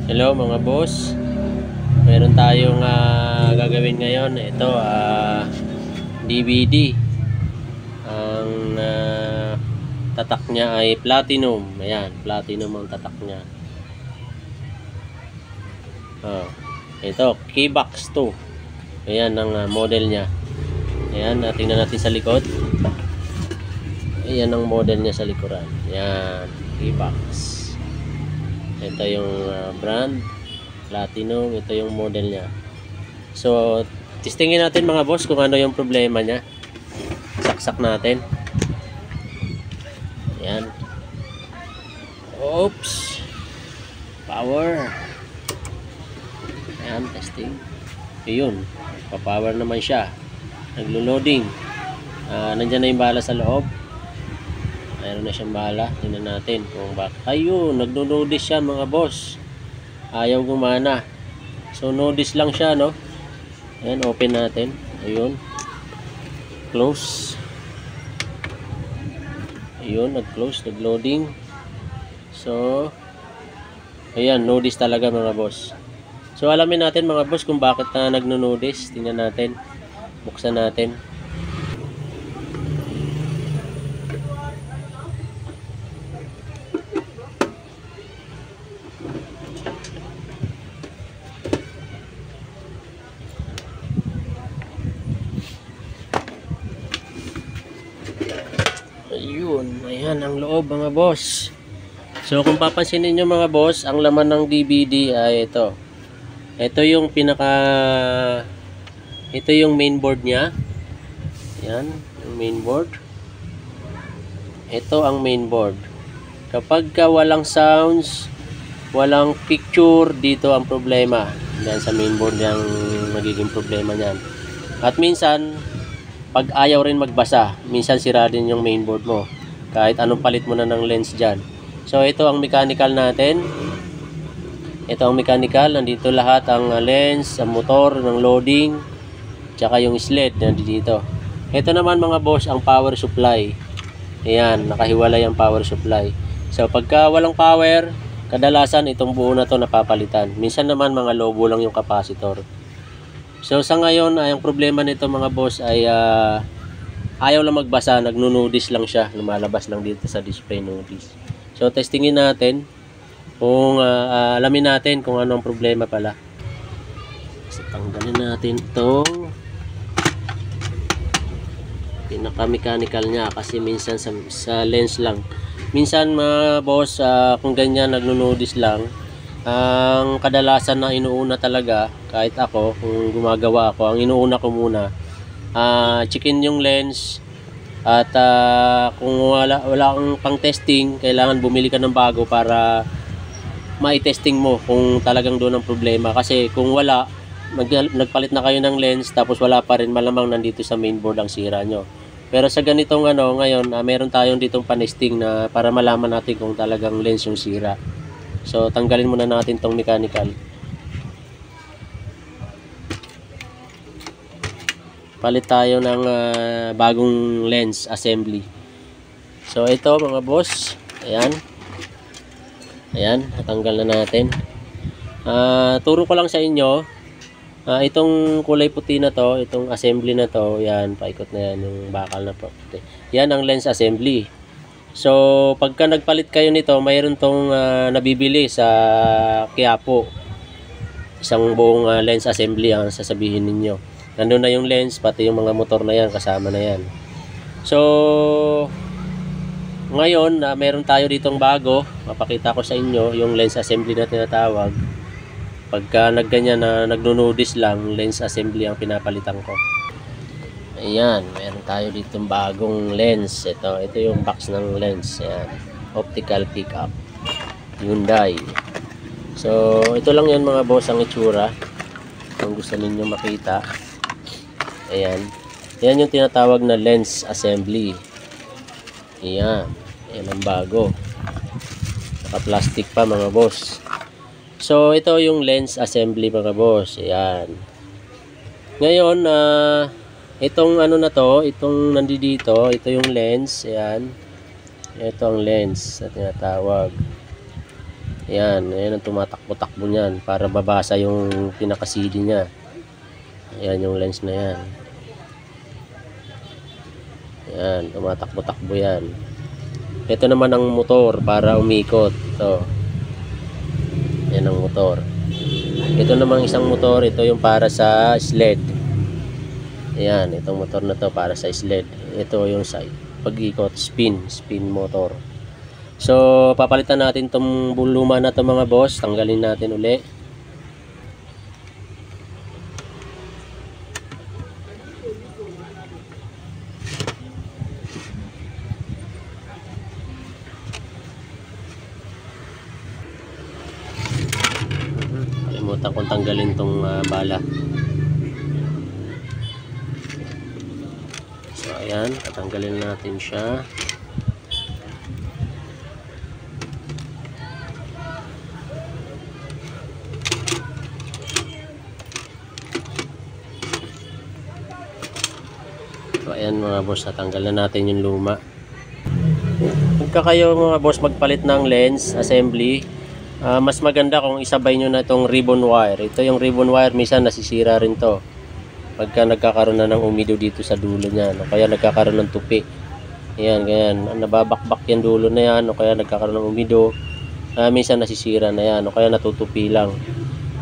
Hello mga boss, meron tayong gagawin ngayon. Ito DVD. Ang tatak niya ay platinum. Ayan, platinum ang tatak niya. Ito Keybox 2. Ayan ang model niya. Ayan, tingnan natin sa likod. Ayan ang model niya sa likuran. Ayan, Keybox. Ito yung brand platinum. Ito yung model niya. So testingin natin mga boss kung ano yung problema niya. Saksak natin. Ayan. Oops. Power. Ayan, testing. Ayun, pa-power naman siya. Naglo-loading. Nandiyan na yung bala sa loob. Mayroon na siyang bala. Tingnan natin kung bakit. Ayun, nagno-notice siya mga boss. Ayaw gumana. So notice lang siya, no? Ayan, open natin. Ayun. Close. Ayun, nag-close, nag-loading. So ayan, notice talaga mga boss. So alamin natin mga boss kung bakit nagno-notice. Tingnan natin. Buksan natin. Ayun, ayan ang loob mga boss. So kung papansinin nyo mga boss, ang laman ng DVD ay ito. Ito yung ito yung mainboard niya. Ayan, yung mainboard. Ito ang mainboard. Kapag walang sounds, walang picture, dito ang problema. Yan sa mainboard yung magiging problema niyan. At minsan pag ayaw rin magbasa, minsan sira din yung mainboard mo. Kahit anong palit mo na ng lens dyan. So ito ang mechanical natin. Ito ang mechanical. Nandito lahat ang lens, ang motor, ng loading, tsaka yung sled nandito. Ito naman mga boss ang power supply. Ayan, nakahiwalay ang power supply. So pagka walang power, kadalasan itong buo na to napapalitan. Minsan naman mga lobo lang yung capacitor. So sa ngayon ay ang problema nito mga boss ay ayaw lang magbasa, nagno-notice lang siya, lumalabas lang dito sa display notice. So testingin natin kung alamin natin kung ano ang problema pala. So tanggalin natin itong pinaka-mechanical niya kasi minsan sa lens lang. Minsan mga boss kung ganyan nagno-notice lang, ang kadalasan na inuuna talaga, kahit ako kung gumagawa ako, ang inuuna ko muna checkin yung lens at kung wala kang pang testing, kailangan bumili ka ng bago para mai-testing mo kung talagang doon ang problema. Kasi kung wala, nagpalit na kayo ng lens tapos wala pa rin, malamang nandito sa mainboard ang sira nyo. Pero sa ganitong ngayon, meron tayong ditong panesting na para malaman natin kung talagang lens yung sira. So tanggalin muna natin tong mechanical. Palit tayo ng bagong lens assembly. So ito mga boss, ayan. Ayan, natanggal na natin. Turo ko lang sa inyo. Itong kulay puti na to, itong assembly na to, yan, paikot na yan yung bakal na puti. Yan ang lens assembly. So, pagka nagpalit kayo nito, mayroon tong nabibili sa Quiapo. Isang buong lens assembly ang sasabihin ninyo. Nandun na yung lens, pati yung mga motor na yan, kasama na yan. So, ngayon, meron tayo ditong bago. Mapakita ko sa inyo yung lens assembly na tinatawag. Pagka nagganyan na nagno-notice lang, lens assembly ang pinapalitan ko. Ayan, meron tayo dito bagong lens. Ito yung box ng lens. Ayan, optical pickup Hyundai. So ito lang yan mga boss ang itsura kung gusto ninyo makita. Ayan, yan yung tinatawag na lens assembly. Ayan, yan ang bago, naka plastic pa mga boss. So ito yung lens assembly mga boss. Ayan, ngayon itong na to, itong nandito, ito yung lens. Ayan, ito ang lens na tinatawag. Ayan, ayan ang tumatakbo-takbo niyan para babasa yung pinaka-CD niya. Ayan yung lens na yan. Ayan, tumatakbo-takbo yan. Ito naman ang motor para umikot. Ito. Ayan ang motor. Ito namang isang motor, ito yung para sa sled. Ayan, itong motor na to para sa sled. Ito yung sa pag-ikot, spin motor. So, papalitan natin itong luma na to mga boss. Tanggalin natin uli. Kalimutan kong tanggalin itong bala. So, ayan. Tatanggalin natin siya. So ayan mga boss, natanggal na natin yung luma. Pagka kayo mga boss magpalit ng lens assembly, mas maganda kung isabay nyo na itong ribbon wire. Ito yung ribbon wire, minsan nasisira rin to pagka nagkakaroon na ng umido dito sa dulo niyan, o kaya nagkakaroon ng tupi. Ayan, ganyan, nababakbak yung dulo na yan, o kaya nagkakaroon ng umido. Minsan nasisira na yan, o kaya natutupi lang.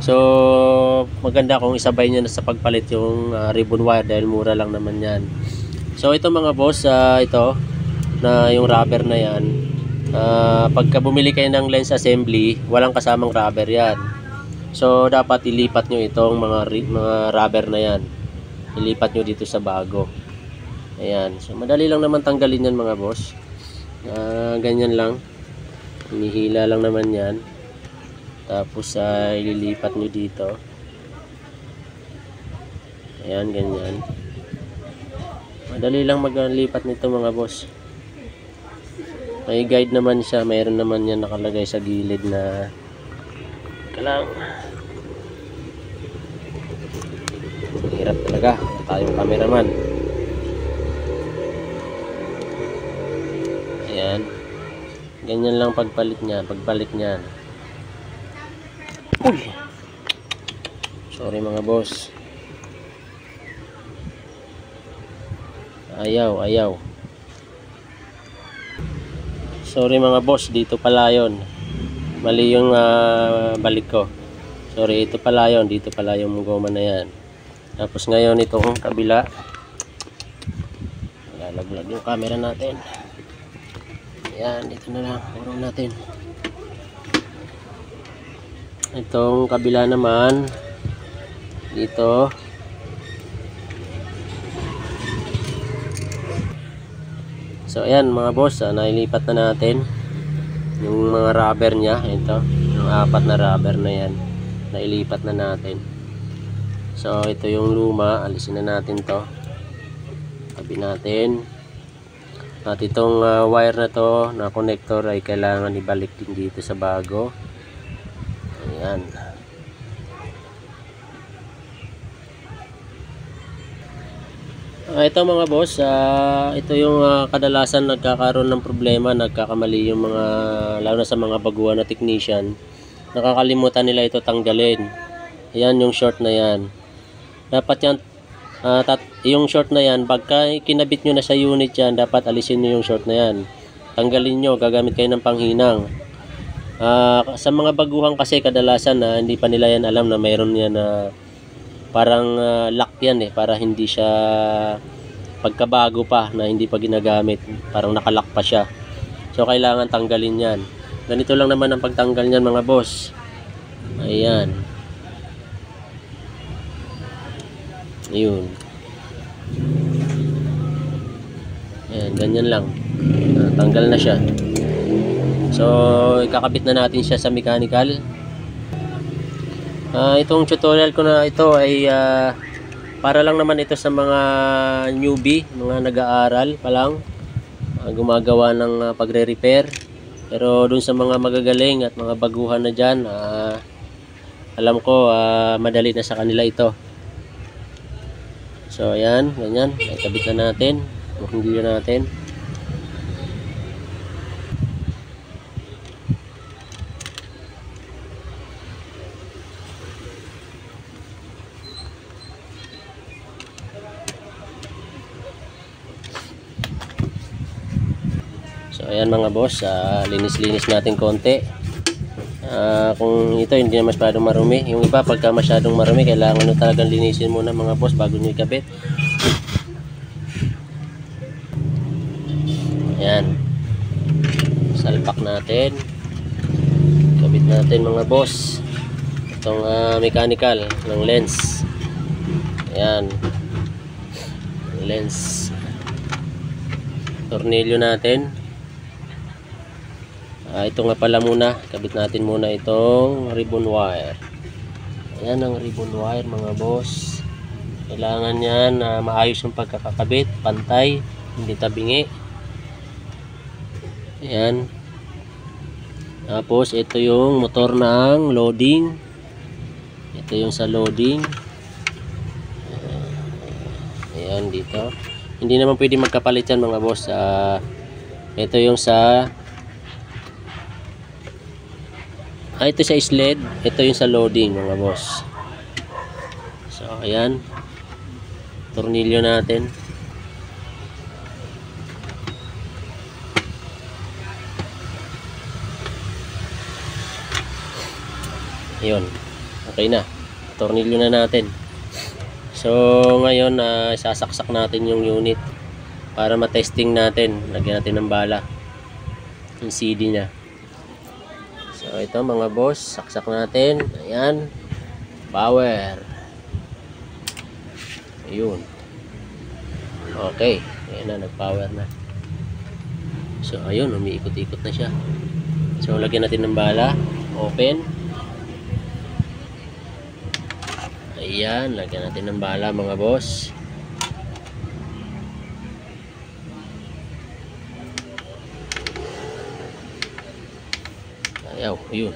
So maganda kung isabay nyo na sa pagpalit yung ribbon wire dahil mura lang naman yan. So ito mga boss, ito na yung rubber na yan, pagka bumili kayo ng lens assembly, walang kasamang rubber yan. So dapat ilipat nyo itong mga rubber na yan, ilipat nyo dito sa bago. Ayan, so madali lang naman tanggalin yan mga boss. Ganyan lang, hinihila lang naman yan. Tapos ililipat nyo dito. Ayan, ganyan. Madali lang maglipat nito mga boss. May guide naman siya, mayroon naman yan nakalagay sa gilid na kalang. Hirap talaga, tayong cameraman. Ayan. Ganyan lang pagbalik niyan. Uy! Sorry mga boss. Ayaw. Sorry mga boss, dito pala yun. Mali yung balik ko. Sorry, ito pala yun. Dito pala yung goma na yan. Tapos ngayon itong kabila. Lalaglag yung camera natin. Ayan, dito na lang. Urong natin. Itong kabila naman dito. So ayan mga boss, nailipat na natin yung mga rubber nya. Ito, yung 4 na rubber na yan, nailipat na natin. So ito yung luma, alisin na natin to, tabi natin. At itong wire na to na connector ay kailangan ibalik din dito sa bago. Ayan. Ito mga boss, ito yung kadalasan nagkakaroon ng problema, nagkakamali yung mga, lalo na sa mga baguhan na technician, nakakalimutan nila ito tanggalin. Ayan yung short na yan. Dapat yan, yung short na yan, pagka kinabit nyo na sa unit yan, dapat alisin nyo yung short na yan. Tanggalin nyo, gagamit kayo ng panghinang. Sa mga baguhan kasi kadalasan hindi pa nila yan alam na mayroon yan parang lock yan para hindi siya pagkabago pa na hindi pa ginagamit, parang nakalock pa siya. So kailangan tanggalin yan. Ganito lang naman ang pagtanggal niyan mga boss. Ayan. Ayun. Ayan, ganyan lang. Tanggal na siya. So ikakabit na natin siya sa mechanical. Itong tutorial ko na ito ay para lang naman ito sa mga newbie, mga nag-aaral pa lang, gumagawa ng pagre-repair. Pero dun sa mga magagaling at mga baguhan na dyan, alam ko madali na sa kanila ito. So ayan, ganyan, ikabit na natin, hindi na natin. ayan mga boss, linis-linis natin konti. Kung ito hindi na masyadong marumi, yung iba pagka masyadong marumi kailangan nyo talagang linisin muna mga boss bago nyo ikabit. Ayan, salpak natin, kabit natin mga boss itong mechanical ng lens. Ayan, lens, tornilyo natin. Ito nga pala muna, kabit natin muna itong ribbon wire. Ayan ang ribbon wire mga boss. Kailangan yan maayos yung pagkakakabit, pantay, hindi tabingi. Ayan. Tapos ito yung motor ng loading. Ito yung sa loading. Ayan dito. Hindi naman pwede magkapalit yan mga boss. Ito yung sa ito sa sled, ito yung sa loading mga boss. So ayan, tornilyo natin. Ayun, okay na, tornilyo na natin. So ngayon sasaksak natin yung unit para matesting natin. Lagyan natin ng bala yung CD nya. So ito mga boss, saksak natin. Ayan, power. Ayun, okay, ayan na, nag power na. So ayun, umiikot-ikot na siya. So lagyan natin ng bala, open. Ayan, lagyan natin ng bala mga boss. Ayaw, yun.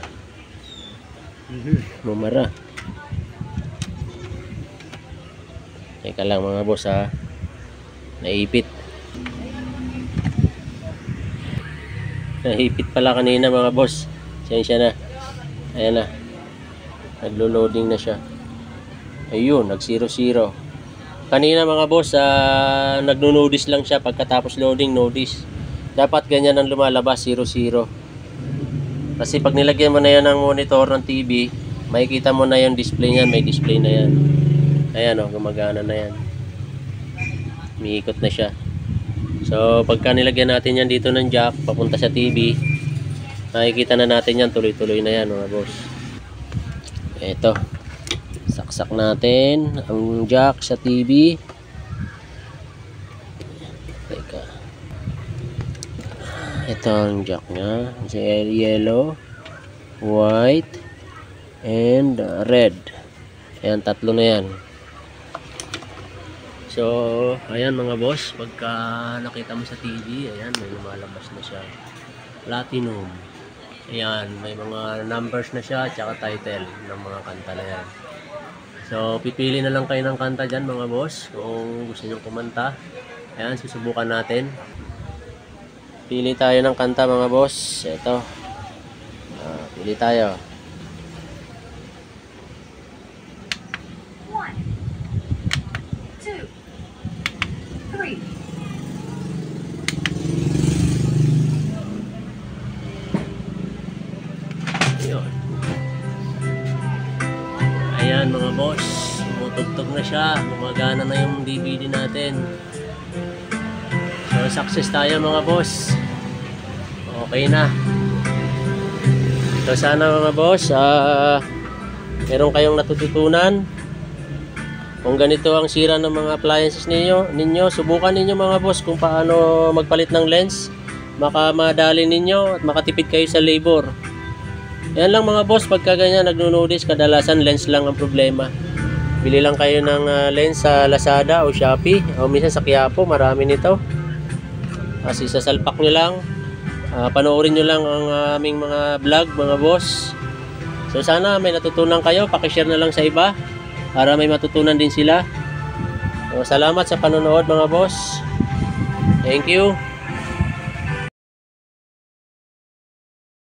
Mumara. Teka lang mga boss naipit. Naipit pala kanina mga boss. Sensya na. Ayan na. Naglo-loading na siya. Ayun, nag 0-0. Kanina mga boss, nagno-notice lang siya pagkatapos loading, notice. Dapat ganyan ang lumalabas, 0-0. Kasi pag nilagyan mo na yan ng monitor ng TV, makikita mo na yung display niyan, may display na yan. Ayan gumagana na yan. Umiikot na siya. So pagka nilagyan natin yan dito ng jack, papunta sa TV, makikita na natin yan, tuloy-tuloy na yan mga boss. Ito, saksak natin ang jack sa TV. Teka, ito ang jack nya, yellow, white, and red. Ayan, tatlo na yan. So ayan mga boss, pagka nakita mo sa TV, ayan, may lumalabas na siya, platinum. Ayan, may mga numbers na siya, tsaka title ng mga kanta na yan. So pipili na lang kayo ng kanta dyan mga boss kung gusto nyo kumanta. Ayan, susubukan natin. Pili tayo ng kanta mga boss. Ito, pili tayo. 1, 2, 3. Ayun. Ayan mga boss, tumutugtog na siya, gumagana na yung DVD natin. So success tayo mga boss. Okay na. So sana mga boss, meron kayong natututunan. Kung ganito ang sira ng mga appliances ninyo, subukan ninyo mga boss kung paano magpalit ng lens. Makamadali ninyo at makatipid kayo sa labor. Yan lang mga boss, pagka ganyan nagno-notice, kadalasan lens lang ang problema. Bili lang kayo ng lens sa Lazada o Shopee o minsan sa Quiapo, marami nito. Kasi sasalpak nyo lang, panoorin nyo lang ang aming mga vlog mga boss. So sana may natutunan kayo, pakishare na lang sa iba para may matutunan din sila. So, salamat sa panonood mga boss. Thank you.